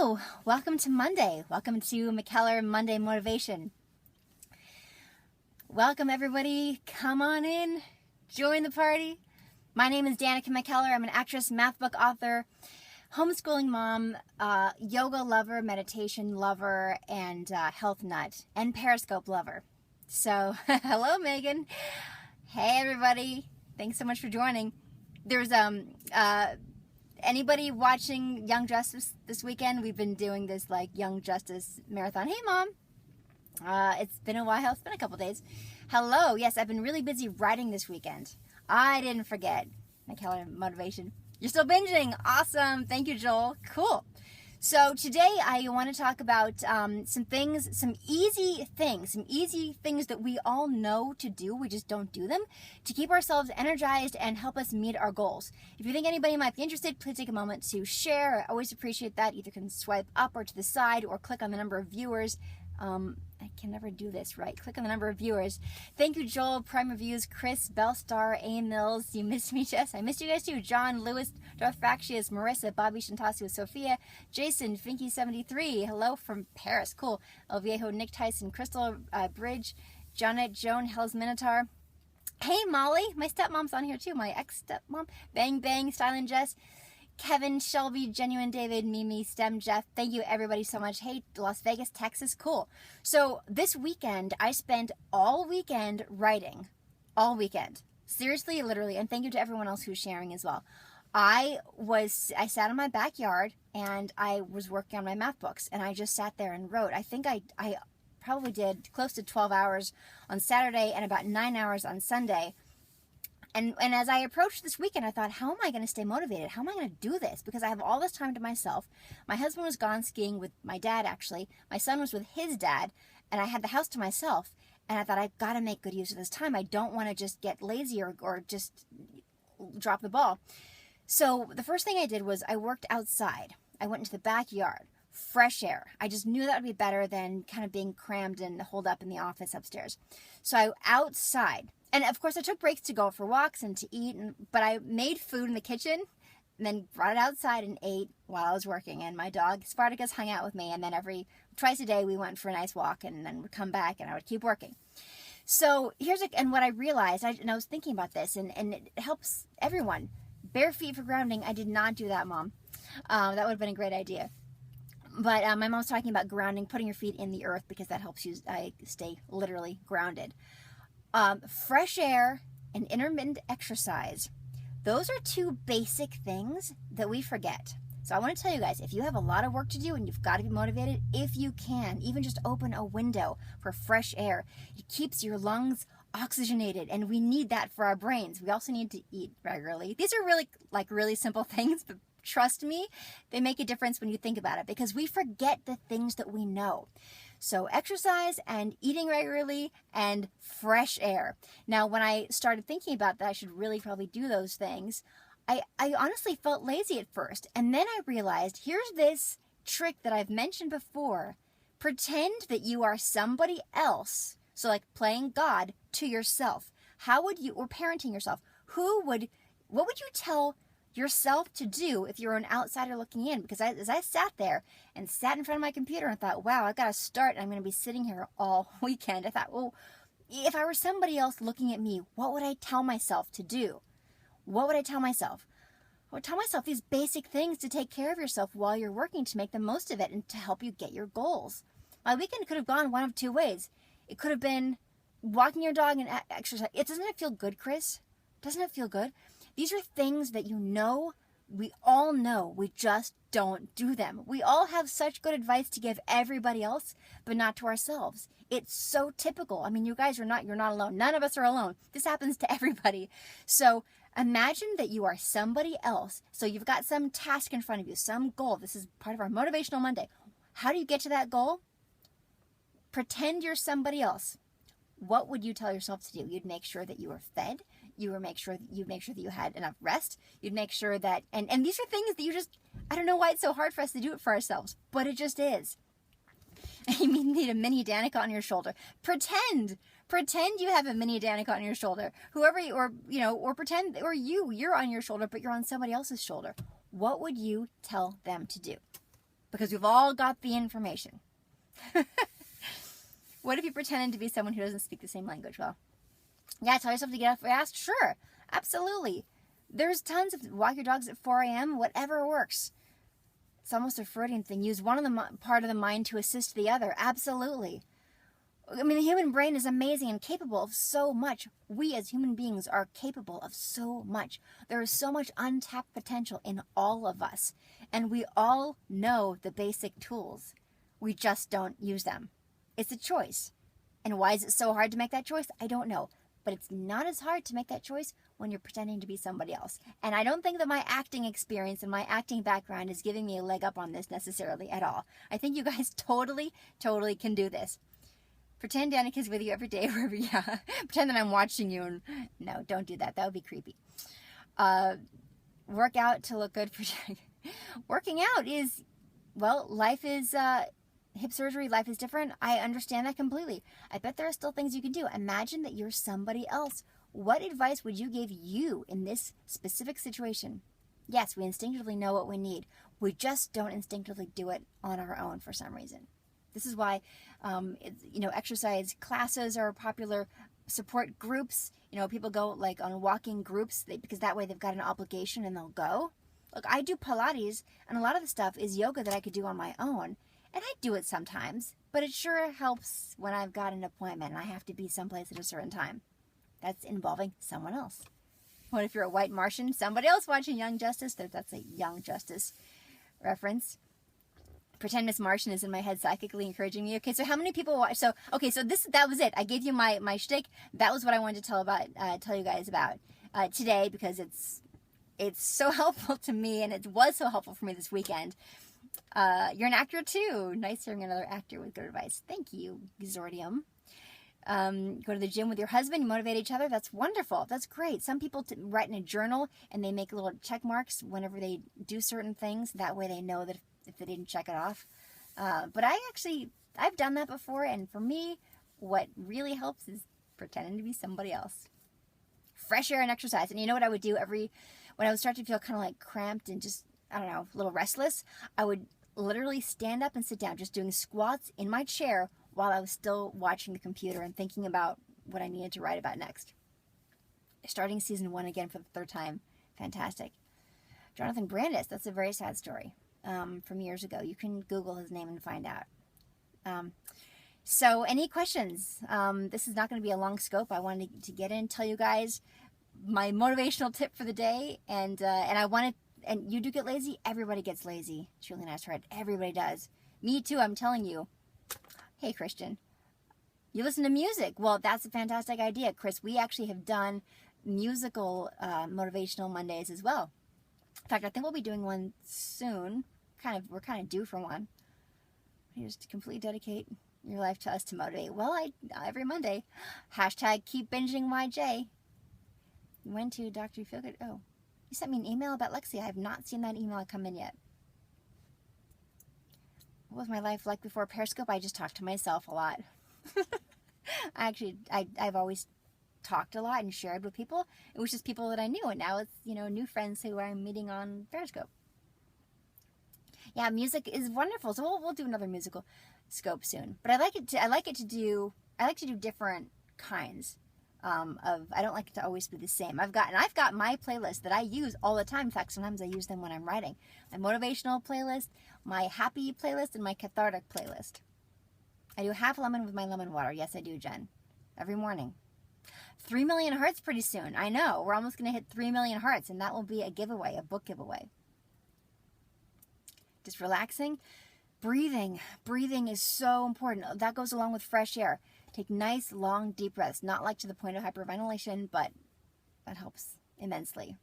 Hello, welcome to Monday. Welcome to McKellar Monday Motivation. Welcome everybody, come on in, join the party. My name is Danica McKellar. I'm an actress, math book author, homeschooling mom, yoga lover, meditation lover, and health nut, and Periscope lover. So, hello Megan. Hey everybody, thanks so much for joining. There's anybody watching Young Justice this weekend? We've been doing this like Young Justice marathon. Hey mom. It's been a while. It's been a couple days. Hello. Yes, I've been really busy writing this weekend. I didn't forget. McKellar Motivation. You're still binging. Awesome. Thank you, Joel. Cool. So today I want to talk about some easy things that we all know to do. We just don't do them to keep ourselves energized and help us meet our goals. If you think anybody might be interested, please take a moment to share. I always appreciate that. Either can swipe up or to the side or click on the number of viewers. I can never do this right. Click on the number of viewers. Thank you, Joel, Prime Reviews, Chris, Bellstar, A. Mills. You missed me, Jess. I missed you guys too. John, Lewis, Dorfactius, Marissa, Bobby Shantasu, Sophia, Jason, Finky73. Hello from Paris. Cool. El Viejo, Nick Tyson, Crystal Bridge, Janet, Joan, Hell's Minotaur. Hey, Molly. My stepmom's on here too. My ex-stepmom. Bang, Bang, Styling Jess. Kevin, Shelby, Genuine David, Mimi, Stem, Jeff. Thank you everybody so much. Hey, Las Vegas, Texas. Cool. So this weekend, I spent all weekend writing. All weekend. Seriously, literally. And thank you to everyone else who's sharing as well. I sat in my backyard and I was working on my math books and I just sat there and wrote. I think I probably did close to 12 hours on Saturday and about 9 hours on Sunday. And as I approached this weekend, I thought, how am I going to stay motivated? How am I going to do this? Because I have all this time to myself. My husband was gone skiing with my dad, actually. My son was with his dad, and I had the house to myself. And I thought, I've got to make good use of this time. I don't want to just get lazy or just drop the ball. So the first thing I did was I worked outside. I went into the backyard. Fresh air. I just knew that would be better than kind of being crammed and holed up in the office upstairs. So I outside. And of course, I took breaks to go for walks and to eat, but I made food in the kitchen and then brought it outside and ate while I was working. And my dog, Spartacus, hung out with me. And then twice a day, we went for a nice walk and then would come back and I would keep working. So and what I realized, and I was thinking about this, and it helps everyone. Bare feet for grounding. I did not do that, Mom. That would have been a great idea. But my mom's talking about grounding, putting your feet in the earth because that helps you stay literally grounded. Fresh air and intermittent exercise. Those are two basic things that we forget. So I want to tell you guys, if you have a lot of work to do and you've got to be motivated, if you can, even just open a window for fresh air. It keeps your lungs oxygenated, and we need that for our brains. We also need to eat regularly. These are really simple things, but trust me, they make a difference when you think about it because we forget the things that we know. So exercise and eating regularly and fresh air. Now, when I started thinking about that, I should really probably do those things. I honestly felt lazy at first. And then I realized here's this trick that I've mentioned before. Pretend that you are somebody else. So like playing God to yourself. Or parenting yourself. What would you tell yourself to do if you're an outsider looking in? Because as I sat there and sat in front of my computer and thought, wow, I got to start and I'm going to be sitting here all weekend. I thought, well, if I were somebody else looking at me, what would I tell myself to do? What would I tell myself? I would tell myself these basic things to take care of yourself while you're working, to make the most of it and to help you get your goals. My weekend could have gone one of two ways. It could have been walking your dog and exercise. Doesn't it feel good, Chris? Doesn't it feel good? These are things that we all know, we just don't do them. We all have such good advice to give everybody else, but not to ourselves. It's so typical. I mean, you're not alone. None of us are alone. This happens to everybody. So imagine that you are somebody else. So you've got some task in front of you, some goal. This is part of our Motivational Monday. How do you get to that goal? Pretend you're somebody else. What would you tell yourself to do? You'd make sure that you were fed. You'd make sure that you had enough rest. You'd make sure that, and these are things that I don't know why it's so hard for us to do it for ourselves, but it just is. You need a mini Danica on your shoulder. Pretend you have a mini Danica on your shoulder. Pretend, you're on your shoulder, but you're on somebody else's shoulder. What would you tell them to do? because we've all got the information. What if you pretended to be someone who doesn't speak the same language? Well, yeah, tell yourself to get up fast. Sure, absolutely. There's tons of walk your dogs at 4 a.m., whatever works. It's almost a Freudian thing. Use one of the part of the mind to assist the other. Absolutely. I mean, the human brain is amazing and capable of so much. We as human beings are capable of so much. There is so much untapped potential in all of us. And we all know the basic tools. We just don't use them. It's a choice. And why is it so hard to make that choice? I don't know. But it's not as hard to make that choice when you're pretending to be somebody else. And I don't think that my acting experience and my acting background is giving me a leg up on this necessarily at all. I think you guys totally can do this. Pretend Danica's with you every day, wherever. Yeah. Pretend that I'm watching you. And no, don't do that. That would be creepy. Work out to look good. Working out is, well, life is hip surgery. Life is different. I understand that completely. I bet there are still things you can do. Imagine that you're somebody else. What advice would you give you in this specific situation? Yes, we instinctively know what we need. We just don't instinctively do it on our own for some reason. This is why, exercise classes are popular. Support groups, people go like on walking groups because that way they've got an obligation and they'll go. Look, I do Pilates, and a lot of the stuff is yoga that I could do on my own. And I do it sometimes, but it sure helps when I've got an appointment and I have to be someplace at a certain time. That's involving someone else. What if you're a white Martian? Somebody else watching Young Justice? That's a Young Justice reference. Pretend Miss Martian is in my head psychically encouraging me. Okay, so how many people watch? So that was it. I gave you my shtick. That was what I wanted to tell you guys about today, because it's so helpful to me, and it was so helpful for me this weekend. You're an actor too. Nice hearing another actor with good advice. Thank you, Exordium. Go to the gym with your husband. You motivate each other. That's wonderful. That's great. Some people write in a journal and they make little check marks whenever they do certain things. That way they know that if they didn't check it off. But I've done that before. And for me, what really helps is pretending to be somebody else. Fresh air and exercise. And you know what I would do when I would start to feel kind of like cramped and just, I don't know, a little restless, I would literally stand up and sit down, just doing squats in my chair while I was still watching the computer and thinking about what I needed to write about next. Starting season 1 again for the 3rd time. Fantastic. Jonathan Brandis, that's a very sad story from years ago. You can Google his name and find out. So any questions? This is not going to be a long scope. I wanted to get in, tell you guys my motivational tip for the day, and you do get lazy. Everybody gets lazy. It's really nice, right? Everybody does. Me too, I'm telling you. Hey, Christian, you listen to music. Well, that's a fantastic idea, Chris. We actually have done musical motivational Mondays as well. In fact, I think we'll be doing one soon. We're kind of due for one. You just completely dedicate your life to us to motivate. Well, every Monday. # keep binging YJ. When to Dr. Feelgood? Oh, you sent me an email about Lexi. I have not seen that email come in yet. What was my life like before Periscope? I just talked to myself a lot. I've always talked a lot and shared with people. It was just people that I knew, and now it's, new friends who I'm meeting on Periscope. Yeah, music is wonderful. So we'll do another musical scope soon. But I like to do different kinds. I don't like it to always be the same. I've got my playlist that I use all the time. In fact, sometimes I use them when I'm writing. My motivational playlist, my happy playlist, and my cathartic playlist. I do half lemon with my lemon water. Yes, I do, Jen. Every morning. 3 million hearts pretty soon. I know. We're almost going to hit 3 million hearts, and that will be a giveaway, a book giveaway. Just relaxing. Breathing. Breathing is so important. That goes along with fresh air. Take nice, long, deep breaths. Not like to the point of hyperventilation, but that helps immensely.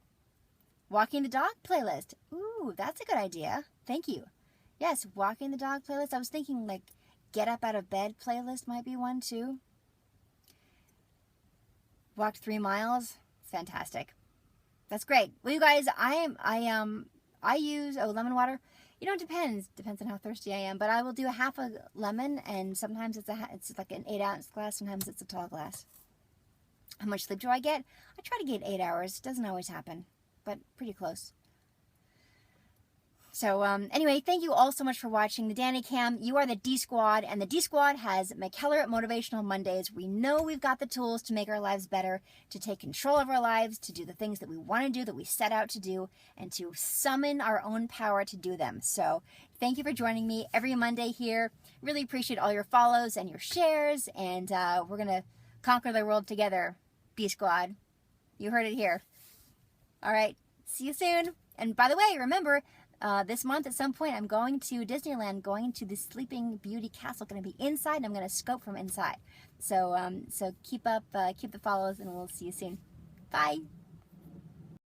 Walking the dog playlist. Ooh, that's a good idea. Thank you. Yes, walking the dog playlist. I was thinking like get up out of bed playlist might be one too. Walked 3 miles. Fantastic. That's great. Well, you guys, I use lemon water. It depends on how thirsty I am, but I will do a half a lemon, and sometimes it's like an 8-ounce glass, sometimes it's a tall glass. How much sleep do I get? I try to get 8 hours. It doesn't always happen, but pretty close. So anyway, thank you all so much for watching the Danny Cam. You are the D Squad, and the D Squad has McKellar Motivational Mondays. We know we've got the tools to make our lives better, to take control of our lives, to do the things that we want to do, that we set out to do, and to summon our own power to do them. So thank you for joining me every Monday here. Really appreciate all your follows and your shares, and we're going to conquer the world together, D Squad. You heard it here. All right, see you soon. And by the way, remember, this month at some point I'm going to Disneyland, going to the Sleeping Beauty Castle. Going to be inside, and I'm going to scope from inside. So keep the follows, and we'll see you soon. Bye.